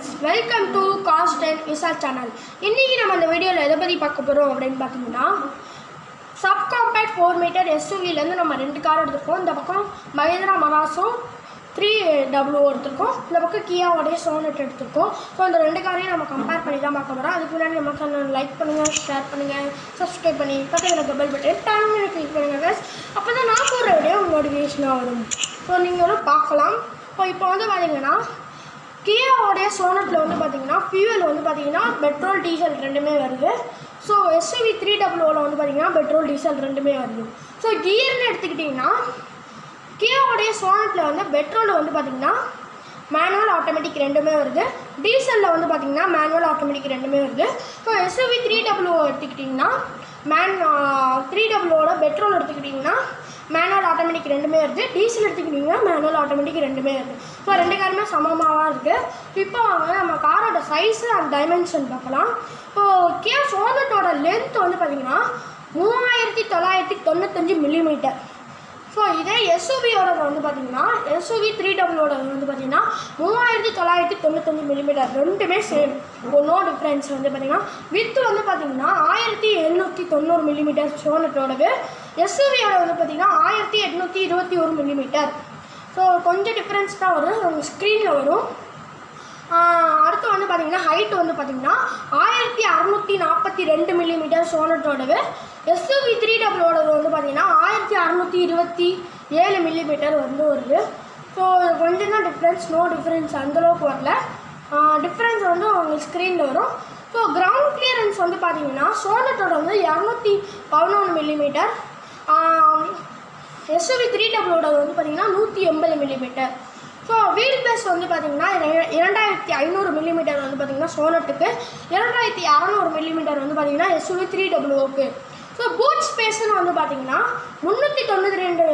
friends, welcome to Cost and Visa channel. இன்னைக்கு நம்ம இந்த வீடியோல எதை பத்தி பார்க்க போறோம் அப்படினு பாத்தீங்கன்னா சப் காம்பேக்ட் 4 மீட்டர் SUV ல இருந்து நம்ம ரெண்டு கார் எடுத்துக்கோம். இந்த பக்கம் மஹிந்திரா மராசோ 3W எடுத்துக்கோம். இந்த பக்கம் Kia உடைய Sonet எடுத்துக்கோம். சோ இந்த ரெண்டு காரையும் நம்ம கம்பேர் பண்ணி தான் பார்க்க போறோம். அதுக்கு முன்னாடி நம்ம சேனலை லைக் பண்ணுங்க, ஷேர் பண்ணுங்க, Subscribe பண்ணி பக்கத்துல இருக்க பெல் பட்டன் டாங்னு கிளிக் பண்ணுங்க guys. அப்பதான் நான் போற வீடியோ நோட்டிஃபிகேஷனா வரும். சோ நீங்களும் பார்க்கலாம். இப்போ வந்து பாத்தீங்கன்னா Kia உடைய Sonetல வந்து பாத்தீங்கன்னா fuel வந்து பாத்தீங்கன்னா பெட்ரோல் டீசல் ரெண்டுமே வருது. ஸோ SUV 3W வந்து பாத்தீங்கன்னா பெட்ரோல் டீசல் ரெண்டுமே வருது. ஸோ கியர்னு எடுத்துக்கிட்டிங்கன்னா Kia உடைய Sonetல வந்து பெட்ரோல் வந்து பாத்தீங்கன்னா மேனுவல் ஆட்டோமேட்டிக் ரெண்டுமே வருது. டீசலில் வந்து பாத்தீங்கன்னா மேனுவல் ஆட்டோமேட்டிக் ரெண்டுமே வருது. ஸோ SUV 3W எடுத்துக்கிட்டிங்கன்னா 3Wவோட பெட்ரோல் எடுத்துக்கிட்டிங்கன்னா மேனுவல் ஆட்டோமேட்டிக் ரெண்டுமே வருது. டீசல் எடுத்துக்கிட்டிங்கன்னா மேனுவல் ஆட்டோமேட்டிக் ரெண்டுமே வருது. ஸோ ரெண்டு காருமே சமமாக இருக்குது. இப்போ வாங்க நம்ம காரோட சைஸு அண்ட் டைமென்ஷன் பார்க்கலாம். இப்போது Kia Sonetோட லென்த் வந்து பார்த்திங்கன்னா 3995 மில்லிமீட்டர். ஸோ இதே SUVயோட வந்து பார்த்திங்கன்னா SUV 3Wவோட வந்து பார்த்திங்கன்னா 3995 மில்லிமீட்டர். ரெண்டுமே சேம், நோ டிஃப்ரென்ஸ். வந்து பார்த்திங்கன்னா வித்து வந்து பார்த்திங்கன்னா 1890 மில்லிமீட்டர் Sonetோடது. SUVயோட வந்து பார்த்திங்கன்னா 1821 மில்லிமீட்டர். ஸோ கொஞ்சம் டிஃப்ரென்ஸ் தான் வரும், உங்கள் ஸ்க்ரீனில் வரும். அடுத்து வந்து பார்த்திங்கன்னா ஹைட் வந்து பார்த்திங்கன்னா 1642 மில்லிமீட்டர் Sonetோடது. SUV 3Wவோடது வந்து பார்த்திங்கன்னா 1627 மில்லிமீட்டர் வந்து வருது. ஸோ கொஞ்சம் தான் டிஃப்ரென்ஸ், நோ டிஃப்ரென்ஸ் அந்தளவுக்கு வரல. டிஃப்ரென்ஸ் வந்து உங்களுக்கு ஸ்க்ரீனில் வரும். ஸோ கிரவுண்ட் கிளியரன்ஸ் வந்து பார்த்திங்கன்னா Sonetோட வந்து 211 மில்லிமீட்டர். SUV 3Wவோட வந்து பார்த்திங்கன்னா 180 மில்லிமீட்டர். ஸோ வீல் பேஸ் வந்து பார்த்திங்கன்னா 2500 மில்லிமீட்டர் வந்து பார்த்திங்கன்னா Sonetக்கு, 2600 மில்லிமீட்டர் வந்து பார்த்திங்கன்னா SUV 3Wக்கு. ஸோ பூட் ஸ்பேஸ்ன்னு வந்து பார்த்திங்கன்னா 392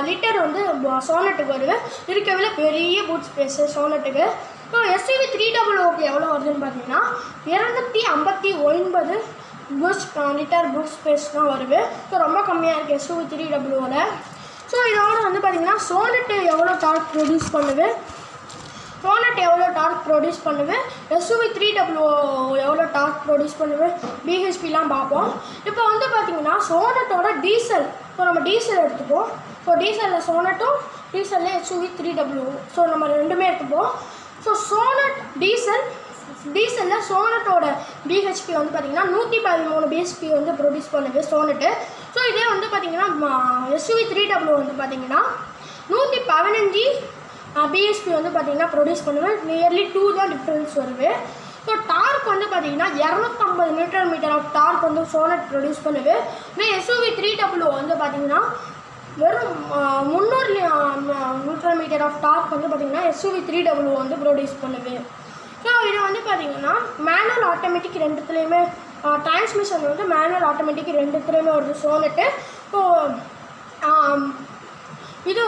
லிட்டர் வந்து Sonetக்கு வருது. இருக்கவில்லை பெரிய பூட் ஸ்பேஸு Sonetக்கு. ஸோ SUV 3Wக்கு எவ்வளோ வருதுன்னு பார்த்தீங்கன்னா 259 லிட்டர் பூட் ஸ்பேஸ் தான் வருது. ஸோ ரொம்ப கம்மியாக இருக்குது SUV 3Wவோட. ஸோ இதோட வந்து பார்த்திங்கன்னா Sonet எவ்வளோ டார்க் ப்ரொடியூஸ் பண்ணுது, SUV 3W எவ்வளோ டார்க் ப்ரொடியூஸ் பண்ணுது, BHPலாம் பார்ப்போம். இப்போ வந்து பார்த்திங்கன்னா Sonetோட டீசல், ஸோ நம்ம டீசல் எடுத்துப்போம். ஸோ டீசலில் Sonetம், டீசலில் SUV 3W, ஸோ நம்ம ரெண்டுமே எடுத்துப்போம். ஸோ Sonet டீசலில் Sonetோட BHP வந்து பார்த்திங்கன்னா 113 BHP வந்து ப்ரொடியூஸ் பண்ணுது Sonet. ஸோ இதே வந்து பார்த்திங்கன்னா SUV 3W வந்து பார்த்திங்கன்னா 115 BHP வந்து பார்த்திங்கன்னா ப்ரொடியூஸ் பண்ணுவேன். நியர்லி 2 தான் டிஃப்ரென்ஸ் வருது. ஸோ டார்க் வந்து பார்த்திங்கன்னா 250 நியூட்டன் மீட்டர் ஆஃப் டார்க் வந்து Sonet ப்ரொடியூஸ் பண்ணுது. இதே SUV 3W வந்து பார்த்திங்கன்னா வெறும் 300 நியூட்டன் மீட்டர் ஆஃப் டார்க் வந்து பார்த்திங்கன்னா SUV 3W வந்து ப்ரொடியூஸ் பண்ணுது. ஸோ இது வந்து பார்த்திங்கன்னா மேனுவல் ஆட்டோமேட்டிக் ரெண்டுத்துலேயுமே, டிரான்ஸ்மிஷன் வந்து மேனுவல் ஆட்டோமேட்டிக் ரெண்டுத்துலேயுமே வருது Sonet. ஸோ இது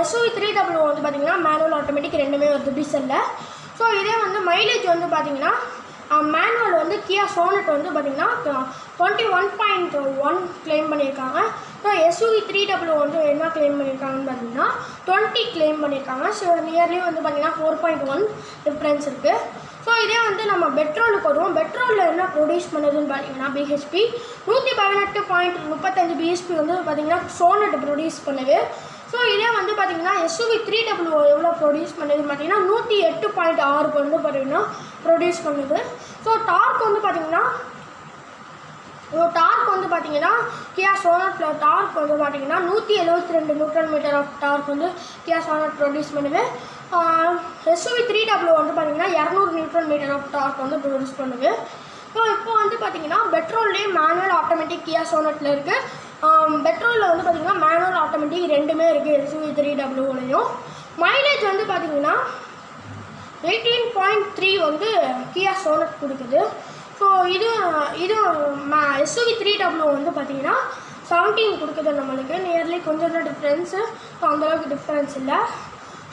SUV 3W வந்து பார்த்திங்கன்னா மேனுவல் ஆட்டோமேட்டிக் ரெண்டுமே வருது டீசலில். ஸோ இதே வந்து மைலேஜ் வந்து பார்த்திங்கன்னா மேனுவல் வந்து Kia Sonet வந்து பார்த்திங்கன்னா 21.1 கிளைம் பண்ணியிருக்காங்க. ஸோ SUV 3W வந்து என்ன கிளைம் பண்ணியிருக்காங்கன்னு பார்த்திங்கன்னா 20 கிளைம் பண்ணியிருக்காங்க. ஸோ நியர்லி வந்து பார்த்திங்கன்னா 4.1 டிஃப்ரென்ஸ் இருக்குது. ஸோ இதே வந்து நம்ம பெட்ரோலுக்கு வருவோம். பெட்ரோலில் என்ன ப்ரொடியூஸ் பண்ணுதுன்னு பார்த்தீங்கன்னா BHP 118.35 BHP வந்து பார்த்திங்கன்னா Sonet ப்ரொடியூஸ் பண்ணுது. ஸோ இதே வந்து பார்த்திங்கன்னா SUV 3W எவ்வளோ ப்ரொடியூஸ் பண்ணுதுன்னு பார்த்தீங்கன்னா 108.6 வந்து பார்த்திங்கன்னா ப்ரொடியூஸ் பண்ணுது. ஸோ டார்க் வந்து பார்த்திங்கன்னா Kia Sonetல டார்க் வந்து பார்த்திங்கன்னா 172 நியூட்டன் மீட்டர் ஆஃப் டார்க் வந்து Kia Sonet ப்ரொடியூஸ் பண்ணுது. SUV 3W வந்து பார்த்திங்கன்னா 200 நியூட்டன் மீட்டர் ஆஃப் டார்க் வந்து ப்ரொடியூஸ் பண்ணுது. ஸோ இப்போ வந்து பார்த்திங்கன்னா பெட்ரோல்லேயே மேனுவல் ஆட்டோமேட்டிக் Kia Sonetல இருக்குது. பெட்ரோலில் வந்து பார்த்திங்கன்னா மேனுவல் ஆட்டோமேட்டிக் ரெண்டுமே இருக்குது SUV 3Wலையும். மைலேஜ் வந்து பார்த்திங்கன்னா 18.3 வந்து Kia Sonet கொடுக்குது. ஸோ இது SUV 3W வந்து பார்த்திங்கன்னா 17 கொடுக்குது நம்மளுக்கு. நியர்லி கொஞ்சம் தான் டிஃப்ரென்ஸு, ஸோ அந்தளவுக்கு டிஃப்ரென்ஸ் இல்லை.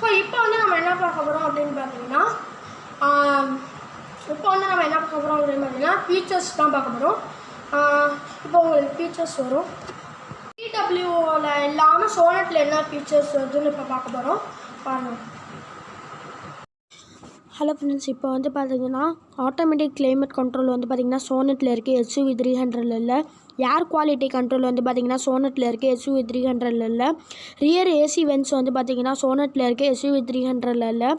ஸோ இப்போ வந்து நம்ம என்ன பார்க்க போகிறோம் அப்படின்னு பார்த்தீங்கன்னா ஃபீச்சர்ஸ் தான் பார்க்க போகிறோம். இப்போ உங்களுக்கு ஃபீச்சர்ஸ் வரும். 3Wல இல்லாமல் Sonetல என்ன ஃபீச்சர்ஸ் வருதுன்னு இப்போ பார்க்க போகிறோம். பாருங்கள். ஹலோ ஃப்ரெண்ட்ஸ், இப்போ வந்து பார்த்தீங்கன்னா ஆட்டோமேட்டிக் கிளைமேட் கண்ட்ரோல் வந்து பார்த்திங்கன்னா சோனட்டில் இருக்குது. SUV 300 இல்லை. ஏர் குவாலிட்டி கண்ட்ரோல் வந்து பார்த்திங்கன்னா சோனட்டில் இருக்குது. SUV 300 இல்லை. ரியர் ஏசி வென்ட்ஸ் வந்து பார்த்திங்கன்னா சோனட்டில் இருக்குது. SUV 300 இல்லை.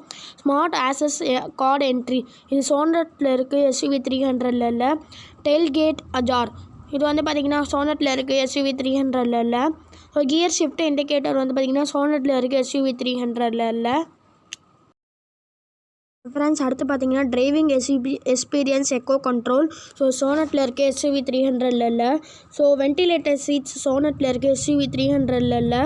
ஸ்மார்ட் ஆக்சஸ் கார்டு என்ட்ரி இது சோனட்டில் இருக்குது. SUV 300 இல்லை. டெயில்கேட் அஜார் இது வந்து பார்த்திங்கன்னா சோனட்டில் இருக்குது. SUV 300 இல்லை. கியர் ஷிஃப்ட் இண்டிகேட்டர் வந்து பார்த்திங்கன்னா சோனட்டில் இருக்குது. SUV 300 இல்லை. ஃப்ரெண்ட்ஸ், அடுத்து பார்த்தீங்கன்னா டிரைவிங் எக்ஸ்பீரியன்ஸ் எக்கோ கண்ட்ரோல் சோனட்டில் இருக்க SUV 300 இல்லை. வென்டிலேட்டர் சீட்ஸ் சோனட்டில் இருக்க SUV 300 இல்லை.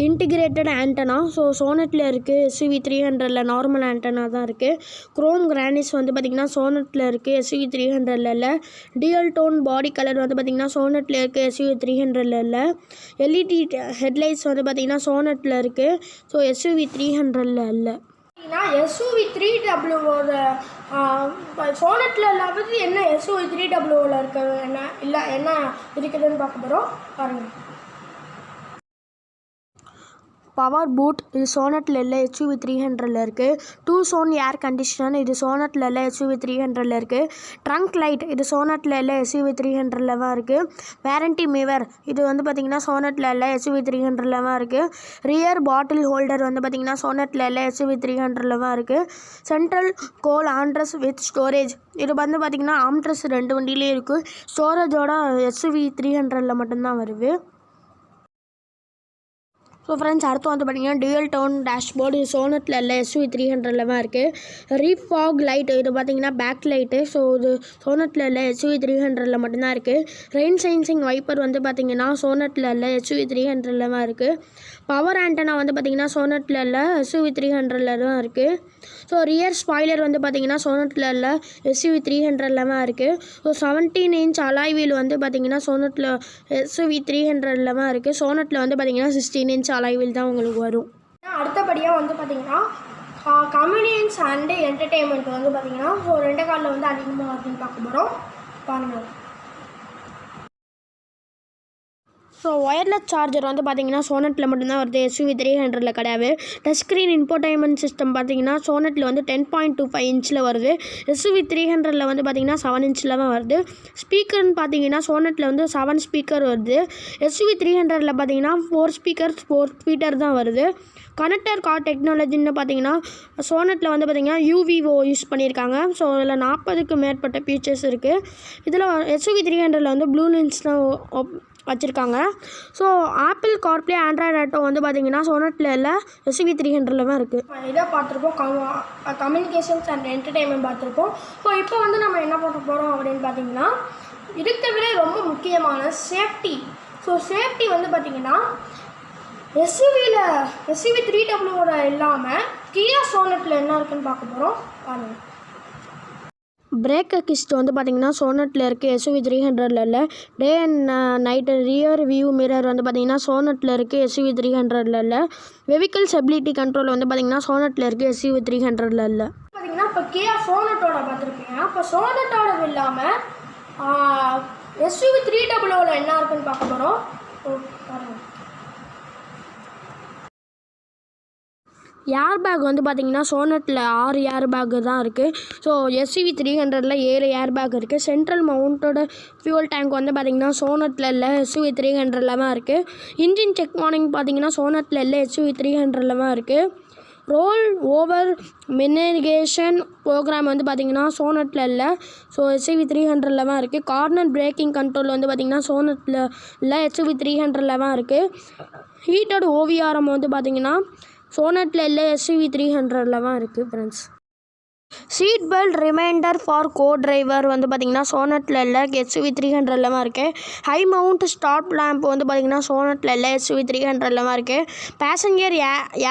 இன்டிகிரேட்டட் ஆண்டனா சோனட்டில் இருக்குது. SUV 300 நார்மல் ஆண்டனா தான் இருக்குது. குரோம் கிரானிஸ் வந்து பார்த்திங்கன்னா சோனட்டில் இருக்குது. SUV 300 இல்லை. டியூயல் டோன் பாடி கலர் வந்து பார்த்திங்கன்னா சோனட்டில் இருக்குது. SUV 300 இல்லை. LED ஹெட்லைட்ஸ் வந்து பார்த்திங்கன்னா சோனட்டில் இருக்குது. SUV 300 இல்லை. SUV 3W சோனட்டில் இல்லாமல் என்ன SUV 3Wவில் இருக்கிறது என்ன இருக்குதுன்னு பார்க்க போகிறோம். பாருங்கள். பவர் பூட் இது சோனட்டில் இல்லை. SUV 300 இருக்குது. 2 zone ஏர் கண்டிஷனர் இது சோனட்டில் இல்லை. SUV 300 இருக்குது. ட்ரங்க் லைட் இது சோனட்டில் இல்லை. SUV 300 தான் இருக்குது. வேரண்டி மிவர் இது வந்து பார்த்திங்கன்னா சோனட்டில் இல்லை. SUV 300 தான் இருக்குது. ரியர் பாட்டில் ஹோல்டர் வந்து பார்த்திங்கன்னா சோனட்டில் இல்லை. SUV 300 தான் இருக்குது. Central goal Andres with storage இது வந்து பார்த்திங்கன்னா ஆம்ட்ரஸ் 2 வண்டியிலே இருக்குது. ஸ்டோரேஜோட SUV 300 மட்டும்தான் வருது. ஃப்ரெண்ட்ஸ், அடுத்து வந்து பார்த்திங்கன்னா டியூயல் டோன் டேஷ்போர்டு இது சோனட்டில் இல்லை. SUV 300 தான் இருக்குது. ரீஃபாக் லைட் இது பார்த்திங்கன்னா பேக் லைட்டு இது சோனட்டில் இல்லை. SUV 300 மட்டும்தான் இருக்குது. ரெயின் சென்சிங் வைப்பர் வந்து பார்த்திங்கன்னா சோனட்டில் இல்லை. SUV 300 தான் இருக்குது. பவர் ஆண்டனா வந்து பார்த்திங்கன்னா சோனட்டில் இல்லை. SUV 300 தான் இருக்குது. ரியர் ஸ்பாய்லர் வந்து பார்த்திங்கன்னா சோனட்டில் இல்லை. SUV 300 தான் இருக்குது. 17 inch அலாய் வீல் வந்து பார்த்திங்கன்னா சோனட்டில் SUV 300 தான் இருக்குது. சோனட்டில் வந்து பார்த்திங்கன்னா 16 inch அலைவில் தான் உங்களுக்கு வரும். அடுத்தபடியாக வந்து பார்த்திங்கன்னா கன்வீனியன்ஸ் அண்டு என்டர்டெயின்மெண்ட் வந்து பார்த்திங்கன்னா ரெண்டு காலில் வந்து அதிகமாக வருதுன்னு பார்க்க போகிறோம். பாருங்கள். ஒயர்லெஸ் சார்ஜர் வந்து பார்த்திங்கன்னா சோனட்டில் மட்டும்தான் வருது. SUV 300 கிடையாது. டச் ஸ்க்ரீன் இன்ஃபோடைன்மெண்ட் சிஸ்டம் பார்த்திங்கன்னா சோனட்டில் வந்து 10.25 inch வருது. SUV 300 வந்து பார்த்திங்கன்னா 7 inch தான் வருது. ஸ்பீக்கர்னு பார்த்திங்கன்னா சோனட்டில் வந்து 7 ஸ்பீக்கர் வருது. SUV 300 பார்த்திங்கன்னா 4 ஸ்பீக்கர் 4 ஸ்பீக்கர் தான் வருது. கனெக்டர் கார்ட் டெக்னாலஜின்னு பார்த்திங்கன்னா சோனட்டில் வந்து பார்த்திங்கன்னா UVO யூஸ் பண்ணியிருக்காங்க. இதில் 40க்கும் மேற்பட்ட ஃபீச்சர்ஸ் இருக்குது. இதில் SUV 300 வந்து ப்ளூ லென்ஸ் தான் வச்சுருக்காங்க. ஆப்பிள் கார்ப்ளே ஆண்ட்ராய்டு ஆட்டோ வந்து பார்த்திங்கன்னா சோனட்டில் இல்லை. SUV 300 தான் இருக்குது. இதை பார்த்துருப்போம். கம்யூனிகேஷன்ஸ் அண்ட் என்டர்டெயின்மெண்ட் பார்த்துருப்போம். இப்போ வந்து நம்ம என்ன பண்ண போகிறோம் அப்படின்னு பார்த்திங்கன்னா இதுக்கு விட ரொம்ப முக்கியமான சேஃப்டி. சேஃப்டி வந்து பார்த்திங்கன்னா SUV 3Wவோட இல்லாமல் கியா சோனட்டில் என்ன இருக்குதுன்னு பார்க்க போகிறோம். பாருங்கள். பிரேக் அசிஸ்ட் வந்து பார்த்திங்கன்னா சோனட்டில் இருக்குது. SUV 300 இல்லை. Day and night rear view mirror வந்து பார்த்திங்கன்னா சோனட்டில் இருக்குது. SUV 300 இல்லை. வெஹிக்கிள் ஸ்டெபிலிட்டி கண்ட்ரோல் வந்து பார்த்திங்கன்னா சோனட்டில் இருக்குது. SUV 300 இல்லை. பார்த்திங்கன்னா இப்போ கியா சோனட்டோட பார்த்துருப்பீங்க. இப்போ சோனட்டோட இல்லாமல் SUV 3Wவில் என்ன இருக்குதுன்னு பார்க்க போகிறோம். பாருங்கள். ஏர் பேக் வந்து பார்த்திங்கன்னா சோனட்டில் 6 ஏர் பேக்கு தான் இருக்குது. SUV 300 7 ஏர் பேக் இருக்குது. சென்ட்ரல் மவுண்டோட ஃபியூல் டேங்க் வந்து பார்த்திங்கன்னா சோனட்டில் இல்லை. SUV 300 தான் இருக்குது. இன்ஜின் செக் வார்னிங் பார்த்திங்கன்னா சோனட்டில் இல்லை. SUV 300 தான் இருக்குது. ரோல் ஓவர் மினேகேஷன் ப்ரோக்ராம் வந்து பார்த்திங்கன்னா சோனட்டில் இல்லை. SUV 300 தான் இருக்குது. கார்னர் பிரேக்கிங் கண்ட்ரோல் வந்து பார்த்திங்கன்னா சோனட்டில் இல்லை. SUV 300 தான் இருக்குது. ஹீட்டட் OVRM வந்து பார்த்திங்கன்னா சோனட்டில் இல்லை. SUV 300 தான் இருக்குது. Friends, seat belt reminder for co driver வந்து பார்த்திங்கன்னா சோனட்டில் இல்லை. SUV 300 தான் இருக்குது. ஹை மவுண்ட் ஸ்டாப் லேம்ப் வந்து பார்த்திங்கன்னா சோனட்டில் இல்லை. SUV 300 தான் இருக்குது. பேசஞ்சர்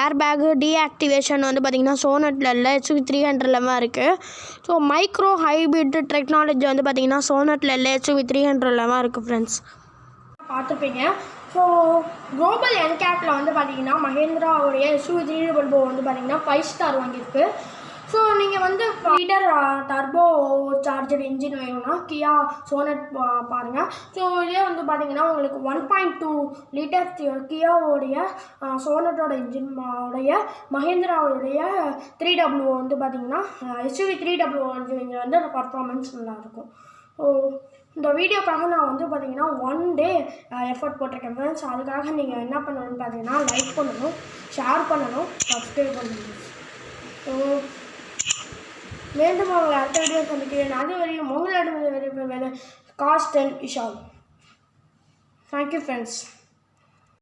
ஏர் பேக் டீஆக்டிவேஷன் வந்து பார்த்திங்கன்னா சோனட்டில் இல்லை. SUV 300 தான் இருக்குது. மைக்ரோ ஹைபிரிட் டெக்னாலஜி வந்து பார்த்திங்கன்னா சோனட்டில் இல்லை. SUV 300 தான் இருக்குது. ஃப்ரெண்ட்ஸ், பார்த்துருப்பீங்க. குளோபல் என்கேப்பில் வந்து பார்த்திங்கன்னா மஹேந்திராவுடைய SUV 300 வந்து பார்த்திங்கன்னா 5 ஸ்டார் வாங்கியிருக்கு. நீங்கள் வந்து litre turbo charge budget engine வேணும்னா கியா சோனட் பாருங்கள். ஸோ இதே வந்து பார்த்தீங்கன்னா உங்களுக்கு 1.2 லிட்டர் கியாவோடைய சோனட்டோட இன்ஜின் உடைய மஹேந்திராவுடைய 3W வந்து பார்த்தீங்கன்னா SUV 3W இன்ஜின் வந்து அந்த பர்ஃபார்மன்ஸ் நல்லாயிருக்கும். ஸோ இந்த வீடியோக்காக நான் வந்து பார்த்தீங்கன்னா 1 டே எஃபர்ட் போட்டிருக்கேன் ஃப்ரெண்ட்ஸ். அதுக்காக நீங்கள் என்ன பண்ணணும்னு பார்த்தீங்கன்னா லைக் பண்ணணும், ஷேர் பண்ணணும், சப்ஸ்கிரைப் பண்ணணும். ஸோ மீண்டும் உங்களை அடுத்த வீடியோ சந்திக்கிறேன். அது வரையும் உங்களிடம் cost and Vishal. Thank you friends.